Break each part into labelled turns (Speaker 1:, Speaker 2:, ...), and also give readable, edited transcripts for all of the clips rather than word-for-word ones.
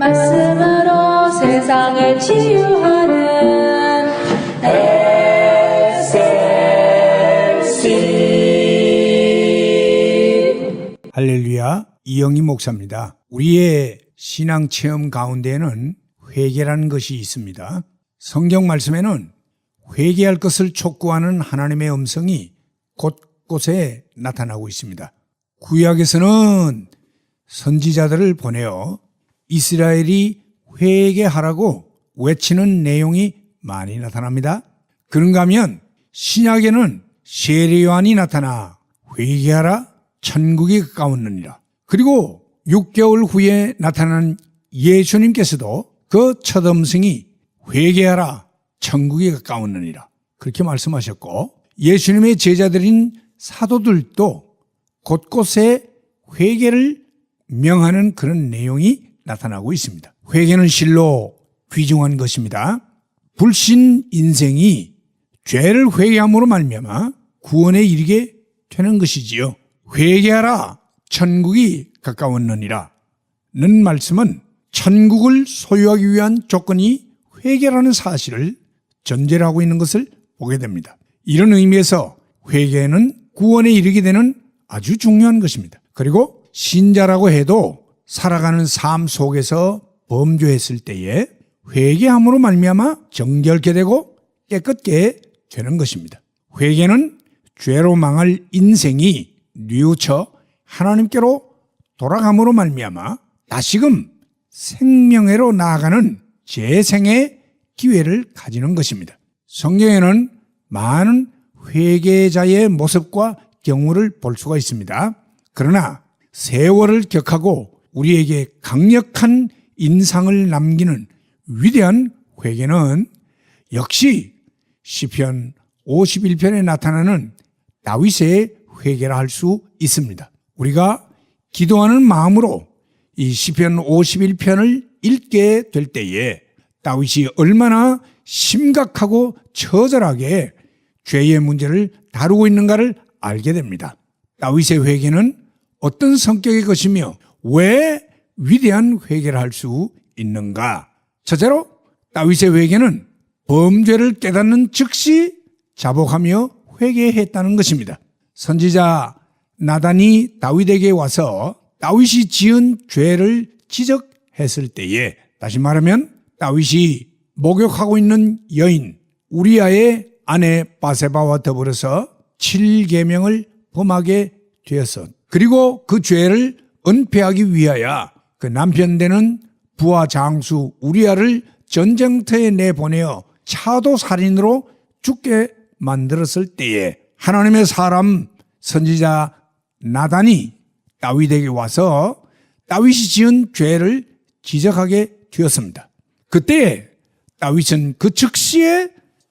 Speaker 1: 말씀으로 세상을 치유하는 SLC.
Speaker 2: 할렐루야, 이영희 목사입니다. 우리의 신앙 체험 가운데에는 회개라는 것이 있습니다. 성경 말씀에는 회개할 것을 촉구하는 하나님의 음성이 곳곳에 나타나고 있습니다. 구약에서는 선지자들을 보내어 이스라엘이 회개하라고 외치는 내용이 많이 나타납니다. 그런가 하면 신약에는 세례 요한이 나타나 회개하라, 천국이 가까웠느니라. 그리고 6개월 후에 나타난 예수님께서도 그 첫 음성이 회개하라, 천국이 가까웠느니라. 그렇게 말씀하셨고, 예수님의 제자들인 사도들도 곳곳에 회개를 명하는 그런 내용이 나타나고 있습니다. 회개는 실로 귀중한 것입니다. 불신 인생이 죄를 회개함으로 말미암아 구원에 이르게 되는 것이지요. 회개하라, 천국이 가까웠느니라 는 말씀은 천국을 소유하기 위한 조건이 회개라는 사실을 전제로 하고 있는 것을 보게 됩니다. 이런 의미에서 회개는 구원에 이르게 되는 아주 중요한 것입니다. 그리고 신자라고 해도 살아가는 삶 속에서 범죄했을 때에 회개함으로 말미암아 정결케 되고 깨끗게 되는 것입니다. 회개는 죄로 망할 인생이 뉘우쳐 하나님께로 돌아감으로 말미암아 다시금 생명회로 나아가는 재생의 기회를 가지는 것입니다. 성경에는 많은 회개자의 모습과 경우를 볼 수가 있습니다. 그러나 세월을 격하고 우리에게 강력한 인상을 남기는 위대한 회개는 역시 시편 51편에 나타나는 다윗의 회개라 할 수 있습니다. 우리가 기도하는 마음으로 이 시편 51편을 읽게 될 때에 다윗이 얼마나 심각하고 처절하게 죄의 문제를 다루고 있는가를 알게 됩니다. 다윗의 회개는 어떤 성격의 것이며 왜 위대한 회개를 할 수 있는가? 첫째로 다윗의 회개는 범죄를 깨닫는 즉시 자복하며 회개했다는 것입니다. 선지자 나단이 다윗에게 와서 다윗이 지은 죄를 지적했을 때에, 다시 말하면 다윗이 목욕하고 있는 여인 우리아의 아내 바세바와 더불어서 7계명을 범하게 되었어. 그리고 그 죄를 은폐하기 위하여 그 남편 되는 부하 장수 우리아를 전쟁터에 내보내어 차도살인으로 죽게 만들었을 때에 하나님의 사람 선지자 나단이 다윗에게 와서 다윗이 지은 죄를 지적하게 되었습니다. 그때 다윗은 그 즉시에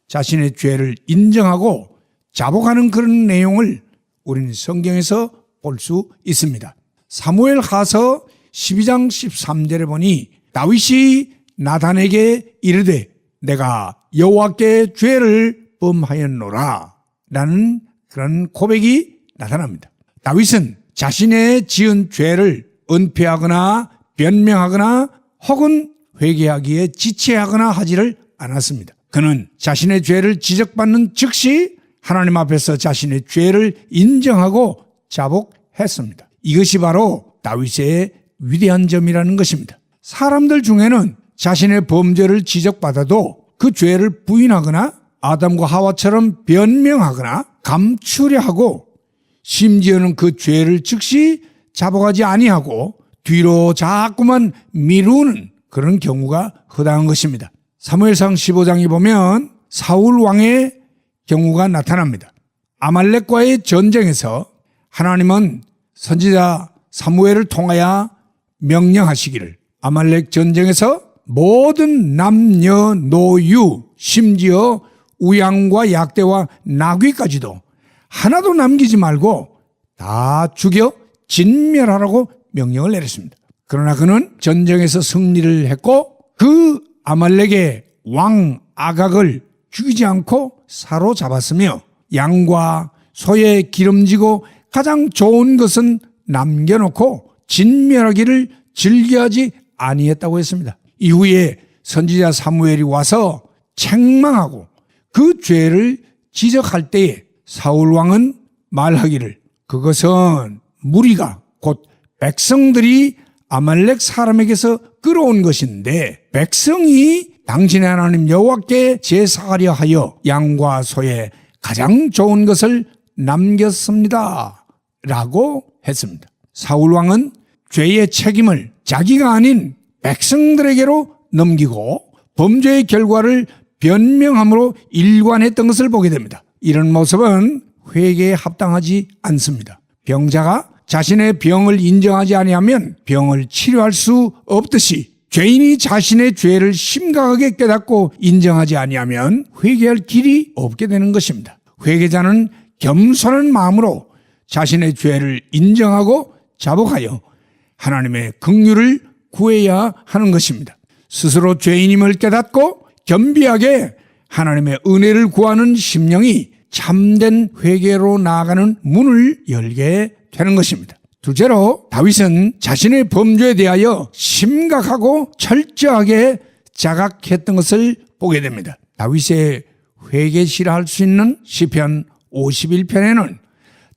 Speaker 2: 자신의 죄를 인정하고 자복하는 그런 내용을 우리는 성경에서 볼 수 있습니다. 사무엘하서 12장 13절에 보니 다윗이 나단에게 이르되 내가 여호와께 죄를 범하였노라 라는 그런 고백이 나타납니다. 다윗은 자신의 지은 죄를 은폐하거나 변명하거나 혹은 회개하기에 지체하거나 하지를 않았습니다. 그는 자신의 죄를 지적받는 즉시 하나님 앞에서 자신의 죄를 인정하고 자복했습니다. 이것이 바로 다윗의 위대한 점이라는 것입니다. 사람들 중에는 자신의 범죄를 지적받아도 그 죄를 부인하거나 아담과 하와처럼 변명하거나 감추려 하고 심지어는 그 죄를 즉시 자복하지 아니하고 뒤로 자꾸만 미루는 그런 경우가 허다한 것입니다. 사무엘상 15장에 보면 사울 왕의 경우가 나타납니다. 아말렉과의 전쟁에서 하나님은 선지자 사무엘을 통하여 명령하시기를 아말렉 전쟁에서 모든 남녀 노유 심지어 우양과 약대와 나귀까지도 하나도 남기지 말고 다 죽여 진멸하라고 명령을 내렸습니다. 그러나 그는 전쟁에서 승리를 했고 그 아말렉의 왕 아각을 죽이지 않고 사로잡았으며 양과 소에 기름지고 가장 좋은 것은 남겨놓고 진멸하기를 즐겨하지 아니했다고 했습니다. 이후에 선지자 사무엘이 와서 책망하고 그 죄를 지적할 때에 사울 왕은 말하기를 그것은 무리가 곧 백성들이 아말렉 사람에게서 끌어온 것인데 백성이 당신의 하나님 여호와께 제사하려 하여 양과 소의 가장 좋은 것을 남겼습니다 라고 했습니다. 사울 왕은 죄의 책임을 자기가 아닌 백성들에게로 넘기고 범죄의 결과를 변명함으로 일관했던 것을 보게 됩니다. 이런 모습은 회개에 합당하지 않습니다. 병자가 자신의 병을 인정하지 아니하면 병을 치료할 수 없듯이 죄인이 자신의 죄를 심각하게 깨닫고 인정하지 아니하면 회개할 길이 없게 되는 것입니다. 회개자는 겸손한 마음으로 자신의 죄를 인정하고 자복하여 하나님의 긍휼을 구해야 하는 것입니다. 스스로 죄인임을 깨닫고 겸비하게 하나님의 은혜를 구하는 심령이 참된 회개로 나아가는 문을 열게 되는 것입니다. 둘째로 다윗은 자신의 범죄에 대하여 심각하고 철저하게 자각했던 것을 보게 됩니다. 다윗의 회개시라 할 수 있는 시편 51편에는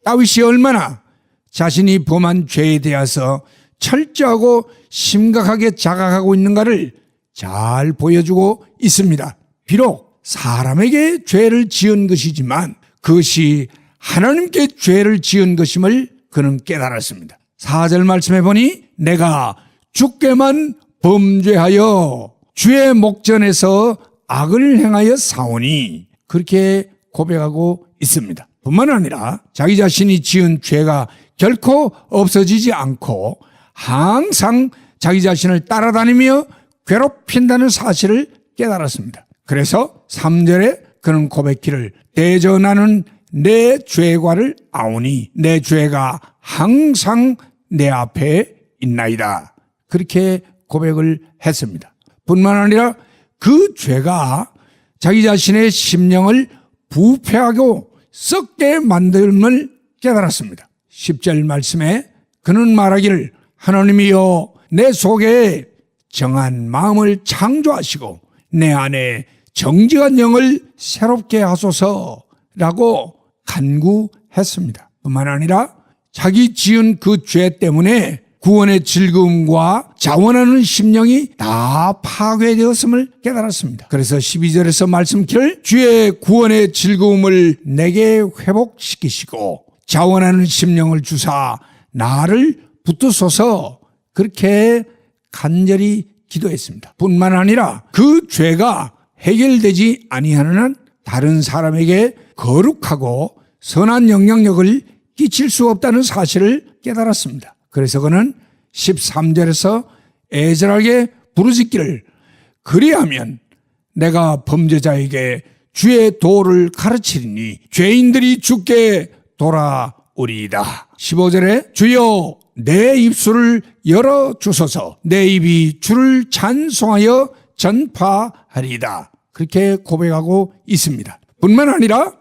Speaker 2: 다윗이 얼마나 자신이 범한 죄에 대해서 철저하고 심각하게 자각하고 있는가를 잘 보여주고 있습니다. 비록 사람에게 죄를 지은 것이지만 그것이 하나님께 죄를 지은 것임을 그는 깨달았습니다. 4절 말씀해 보니 내가 주께만 범죄하여 주의 목전에서 악을 행하여 사오니 그렇게 고백하고 있습니다. 뿐만 아니라 자기 자신이 지은 죄가 결코 없어지지 않고 항상 자기 자신을 따라다니며 괴롭힌다는 사실을 깨달았습니다. 그래서 3절에 그는 고백기를 대저 나는 내 죄과를 아오니 내 죄가 항상 내 앞에 있나이다. 그렇게 고백을 했습니다. 뿐만 아니라 그 죄가 자기 자신의 심령을 부패하고 썩게 만듦을 깨달았습니다. 10절 말씀에 그는 말하기를 하나님이여 내 속에 정한 마음을 창조하시고 내 안에 정직한 영을 새롭게 하소서라고 간구했습니다. 뿐만 아니라 자기 지은 그 죄 때문에 구원의 즐거움과 자원하는 심령이 다 파괴되었음을 깨달았습니다. 그래서 12절에서 말씀기를 주의 구원의 즐거움을 내게 회복시키시고 자원하는 심령을 주사 나를 붙드소서 그렇게 간절히 기도했습니다. 뿐만 아니라 그 죄가 해결되지 아니하는 한 다른 사람에게 거룩하고 선한 영향력을 끼칠 수 없다는 사실을 깨달았습니다. 그래서 그는 13절에서 애절하게 부르짖기를 그리하면 내가 범죄자에게 주의 도를 가르치리니 죄인들이 주께 돌아오리이다. 15절에 주여 내 입술을 열어주소서 내 입이 주를 찬송하여 전파하리이다. 그렇게 고백하고 있습니다. 뿐만 아니라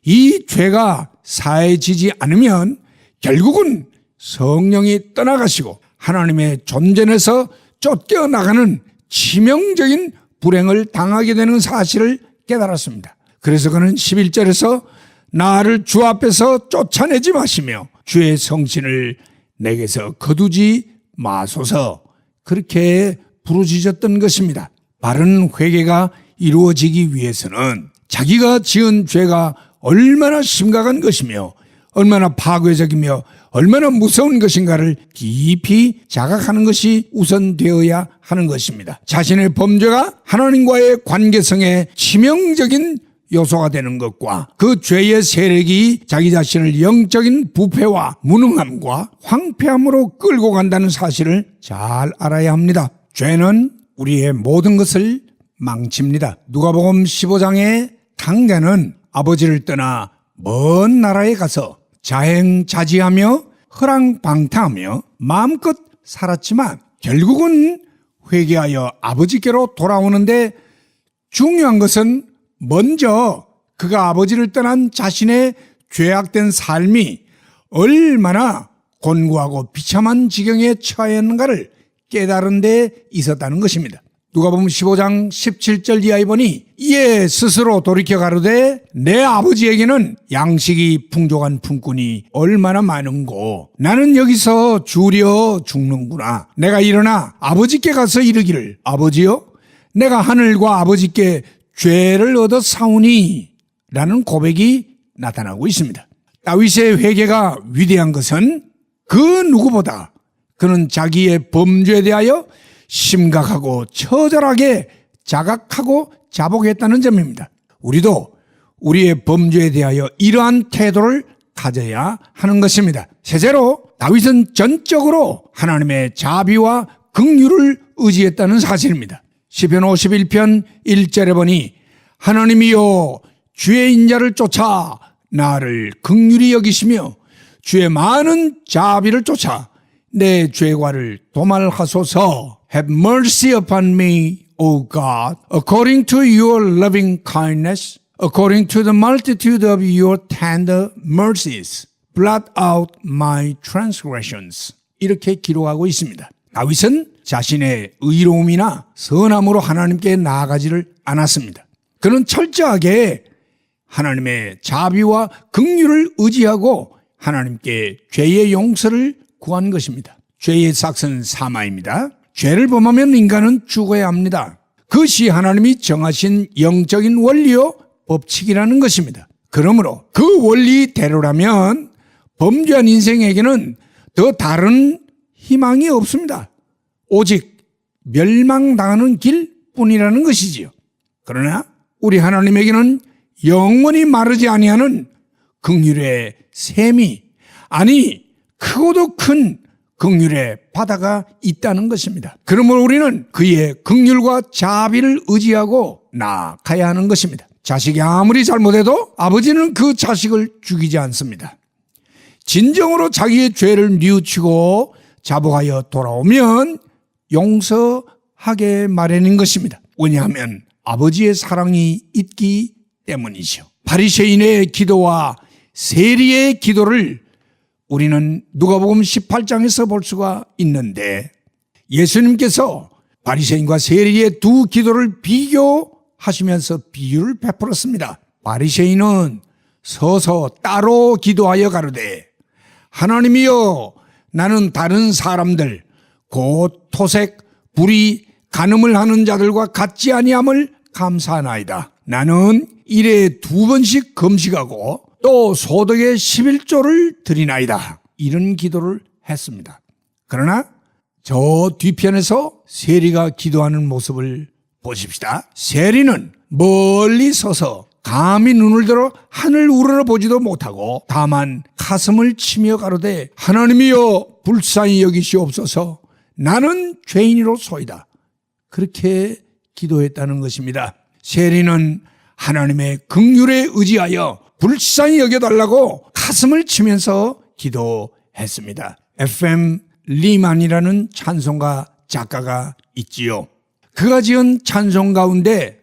Speaker 2: 이 죄가 사해지지 않으면 결국은 성령이 떠나가시고 하나님의 존재에서 쫓겨나가는 치명적인 불행을 당하게 되는 사실을 깨달았습니다. 그래서 그는 11절에서 나를 주 앞에서 쫓아내지 마시며 주의 성신을 내게서 거두지 마소서 그렇게 부르짖었던 것입니다. 바른 회개가 이루어지기 위해서는 자기가 지은 죄가 얼마나 심각한 것이며 얼마나 파괴적이며 얼마나 무서운 것인가를 깊이 자각하는 것이 우선되어야 하는 것입니다. 자신의 범죄가 하나님과의 관계성에 치명적인 요소가 되는 것과 그 죄의 세력이 자기 자신을 영적인 부패와 무능함과 황폐함으로 끌고 간다는 사실을 잘 알아야 합니다. 죄는 우리의 모든 것을 망칩니다. 누가복음 15장의 강자는 아버지를 떠나 먼 나라에 가서 자행자지하며 허랑방탕하며 마음껏 살았지만 결국은 회개하여 아버지께로 돌아오는데 중요한 것은 먼저 그가 아버지를 떠난 자신의 죄악된 삶이 얼마나 곤고하고 비참한 지경에 처했는가를 깨달은 데 있었다는 것입니다. 누가복음 15장 17절 이하에 보니 이에 스스로 돌이켜 가로되 내 아버지에게는 양식이 풍족한 품꾼이 얼마나 많은고 나는 여기서 주려 죽는구나. 내가 일어나 아버지께 가서 이르기를 아버지여 내가 하늘과 아버지께 죄를 얻어 사오니 라는 고백이 나타나고 있습니다. 다윗의 회개가 위대한 것은 그 누구보다 그는 자기의 범죄에 대하여 심각하고 처절하게 자각하고 자복했다는 점입니다. 우리도 우리의 범죄에 대하여 이러한 태도를 가져야 하는 것입니다. 셋째로 다윗은 전적으로 하나님의 자비와 긍휼을 의지했다는 사실입니다. 시편 51편 1절에 보니 하나님이여 주의 인자를 쫓아 나를 긍휼히 여기시며 주의 많은 자비를 쫓아 내 죄과를 도말하소서. Have mercy upon me, O God, according to your loving kindness, according to the multitude of your tender mercies. Blot out my transgressions. 이렇게 기록하고 있습니다. 다윗은 자신의 의로움이나 선함으로 하나님께 나아가지를 않았습니다. 그는 철저하게 하나님의 자비와 긍휼을 의지하고 하나님께 죄의 용서를 구한 것입니다. 죄의 삭은 사마입니다. 죄를 범하면 인간은 죽어야 합니다. 그것이 하나님이 정하신 영적인 원리요 법칙이라는 것입니다. 그러므로 그 원리대로라면 범죄한 인생에게는 더 다른 희망이 없습니다. 오직 멸망당하는 길뿐이라는 것이지요. 그러나 우리 하나님에게는 영원히 마르지 아니하는 긍휼의 샘이 아니 크고도 큰 긍휼의 바다가 있다는 것입니다. 그러므로 우리는 그의 긍휼과 자비를 의지하고 나아가야 하는 것입니다. 자식이 아무리 잘못해도 아버지는 그 자식을 죽이지 않습니다. 진정으로 자기의 죄를 뉘우치고 자복하여 돌아오면 용서하게 마련인 것입니다. 왜냐하면 아버지의 사랑이 있기 때문이죠. 바리새인의 기도와 세리의 기도를 우리는 누가복음 18장에서 볼 수가 있는데 예수님께서 바리새인과 세리의 두 기도를 비교하시면서 비유를 베풀었습니다. 바리새인은 서서 따로 기도하여 가로되 하나님이여 나는 다른 사람들 곧 토색, 불의, 간음을 하는 자들과 같지 아니함을 감사하나이다. 나는 일에 2번씩 금식하고 또 소득의 11조를 드리나이다. 이런 기도를 했습니다. 그러나 저 뒤편에서 세리가 기도하는 모습을 보십시다. 세리는 멀리 서서 감히 눈을 들어 하늘 우러러보지도 못하고 다만 가슴을 치며 가로되 하나님이여 불쌍히 여기시옵소서 나는 죄인이로소이다. 그렇게 기도했다는 것입니다. 세리는 하나님의 긍휼에 의지하여 불쌍히 여겨달라고 가슴을 치면서 기도했습니다. FM 리만이라는 찬송가 작가가 있지요. 그가 지은 찬송 가운데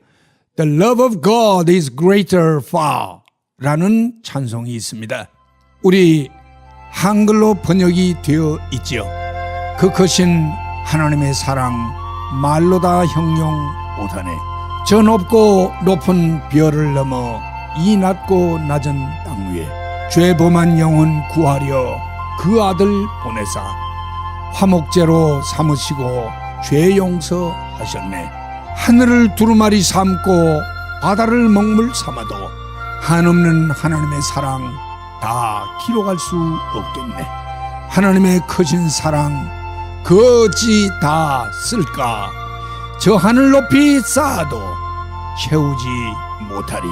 Speaker 2: The love of God is greater far 라는 찬송이 있습니다. 우리 한글로 번역이 되어 있지요. 그 크신 하나님의 사랑 말로 다 형용 못하네. 저 높고 높은 별을 넘어 이 낮고 낮은 땅 위에 죄범한 영혼 구하려 그 아들 보내사 화목제로 삼으시고 죄 용서하셨네. 하늘을 두루마리 삼고 바다를 먹물 삼아도 한없는 하나님의 사랑 다 기록할 수 없겠네. 하나님의 크신 사랑 그 어찌 다 쓸까. 저 하늘 높이 쌓아도 채우지 못하리.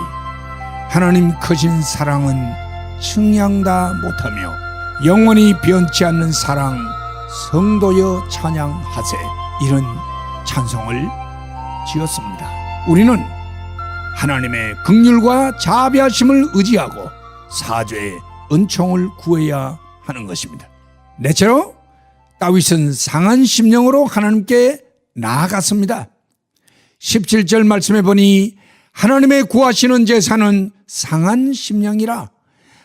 Speaker 2: 하나님 크신 사랑은 측량다 못하며 영원히 변치 않는 사랑 성도여 찬양하세. 이런 찬송을 지었습니다. 우리는 하나님의 긍휼과 자비하심을 의지하고 사죄의 은총을 구해야 하는 것입니다. 넷째로 다윗은 상한 심령으로 하나님께 나아갔습니다. 17절 말씀해 보니 하나님의 구하시는 제사는 상한 심령이라.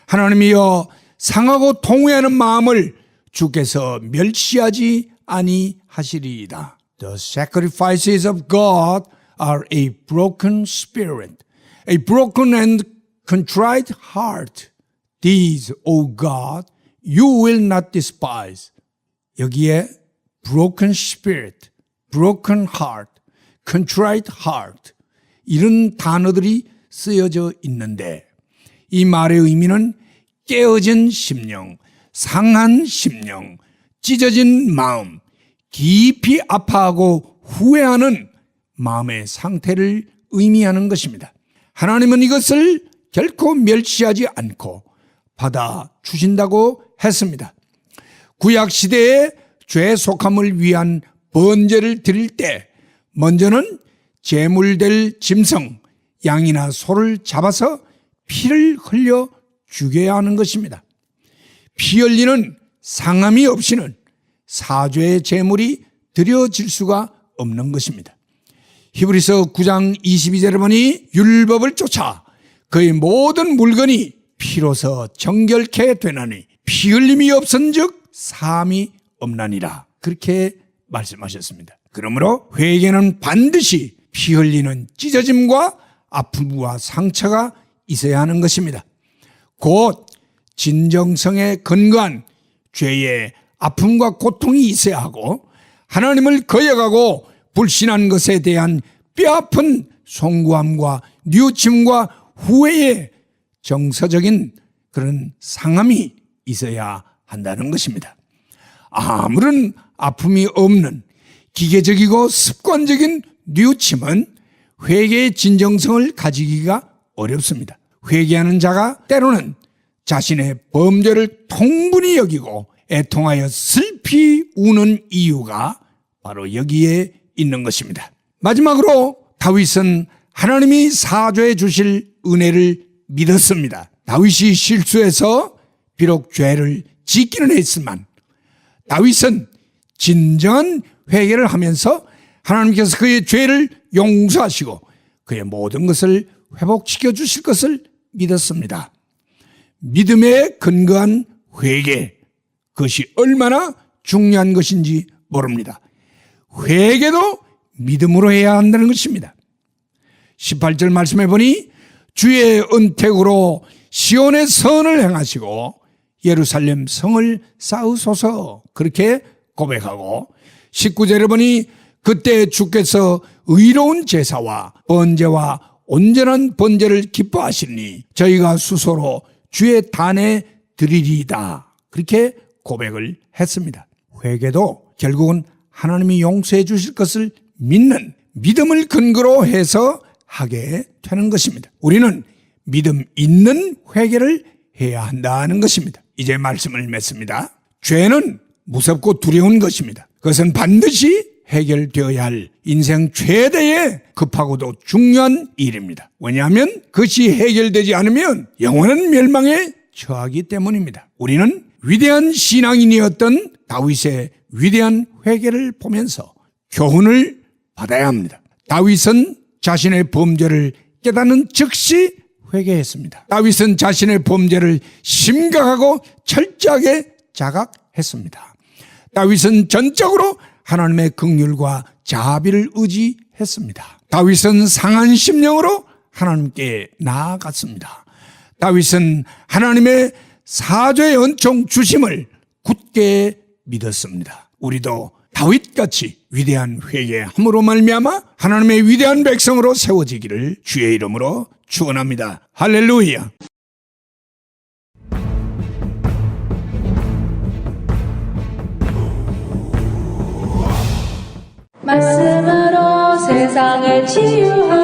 Speaker 2: 하나님이여 상하고 통회하는 마음을 주께서 멸시하지 아니하시리이다. The sacrifices of God are a broken spirit, a broken and contrite heart. These, O God, you will not despise. 여기에 broken spirit, broken heart, contrite heart 이런 단어들이 쓰여져 있는데 이 말의 의미는 깨어진 심령, 상한 심령, 찢어진 마음, 깊이 아파하고 후회하는 마음의 상태를 의미하는 것입니다. 하나님은 이것을 결코 멸시하지 않고 받아주신다고 했습니다. 구약시대에 죄 속함을 위한 번제를 드릴 때 먼저는 제물될 짐승, 양이나 소를 잡아서 피를 흘려 죽여야 하는 것입니다. 피 흘리는 상함이 없이는 사죄의 제물이 드려질 수가 없는 것입니다. 히브리서 9장 22절에 보니 율법을 쫓아 그의 모든 물건이 피로서 정결케 되나니 피 흘림이 없은즉 사함이 없나니라 그렇게 말씀하셨습니다. 그러므로 회개는 반드시 피 흘리는 찢어짐과 아픔과 상처가 있어야 하는 것입니다. 곧 진정성에 근거한 죄의 아픔과 고통이 있어야 하고 하나님을 거역하고 불신한 것에 대한 뼈아픈 송구함과 뉘우침과 후회의 정서적인 그런 상함이 있어야 한다는 것입니다. 아무런 아픔이 없는 기계적이고 습관적인 뉘우침은 회개의 진정성을 가지기가 어렵습니다. 회개하는 자가 때로는 자신의 범죄를 통분히 여기고 애통하여 슬피 우는 이유가 바로 여기에 있는 것입니다. 마지막으로 다윗은 하나님이 사죄해 주실 은혜를 믿었습니다. 다윗이 실수해서 비록 죄를 짓기는 했지만 다윗은 진정한 회개를 하면서 하나님께서 그의 죄를 용서하시고 그의 모든 것을 회복시켜 주실 것을 믿었습니다. 믿음에 근거한 회개, 그것이 얼마나 중요한 것인지 모릅니다. 회개도 믿음으로 해야 한다는 것입니다. 18절 말씀해 보니 주의 은택으로 시온의 선을 행하시고 예루살렘 성을 쌓으소서 그렇게 고백하고 19절에 보니 그때 주께서 의로운 제사와 번제와 온전한 번제를 기뻐하시니 저희가 수소로 주의 단에 드리리이다 그렇게 고백을 했습니다. 회개도 결국은 하나님이 용서해 주실 것을 믿는 믿음을 근거로 해서 하게 되는 것입니다. 우리는 믿음 있는 회개를 해야 한다는 것입니다. 이제 말씀을 맺습니다. 죄는 무섭고 두려운 것입니다. 그것은 반드시 해결되어야 할 인생 최대의 급하고도 중요한 일입니다. 왜냐하면 그것이 해결되지 않으면 영원한 멸망에 처하기 때문입니다. 우리는 위대한 신앙인이었던 다윗의 위대한 회개를 보면서 교훈을 받아야 합니다. 다윗은 자신의 범죄를 깨닫는 즉시 회개했습니다. 다윗은 자신의 범죄를 심각하고 철저하게 자각했습니다. 다윗은 전적으로 하나님의 긍휼과 자비를 의지했습니다. 다윗은 상한 심령으로 하나님께 나아갔습니다. 다윗은 하나님의 사죄의 은총 주심을 굳게 믿었습니다. 우리도 다윗같이 위대한 회개함으로 말미암아 하나님의 위대한 백성으로 세워지기를 주의 이름으로 축원합니다. 할렐루야.
Speaker 1: 말씀으로 세상을 치유하는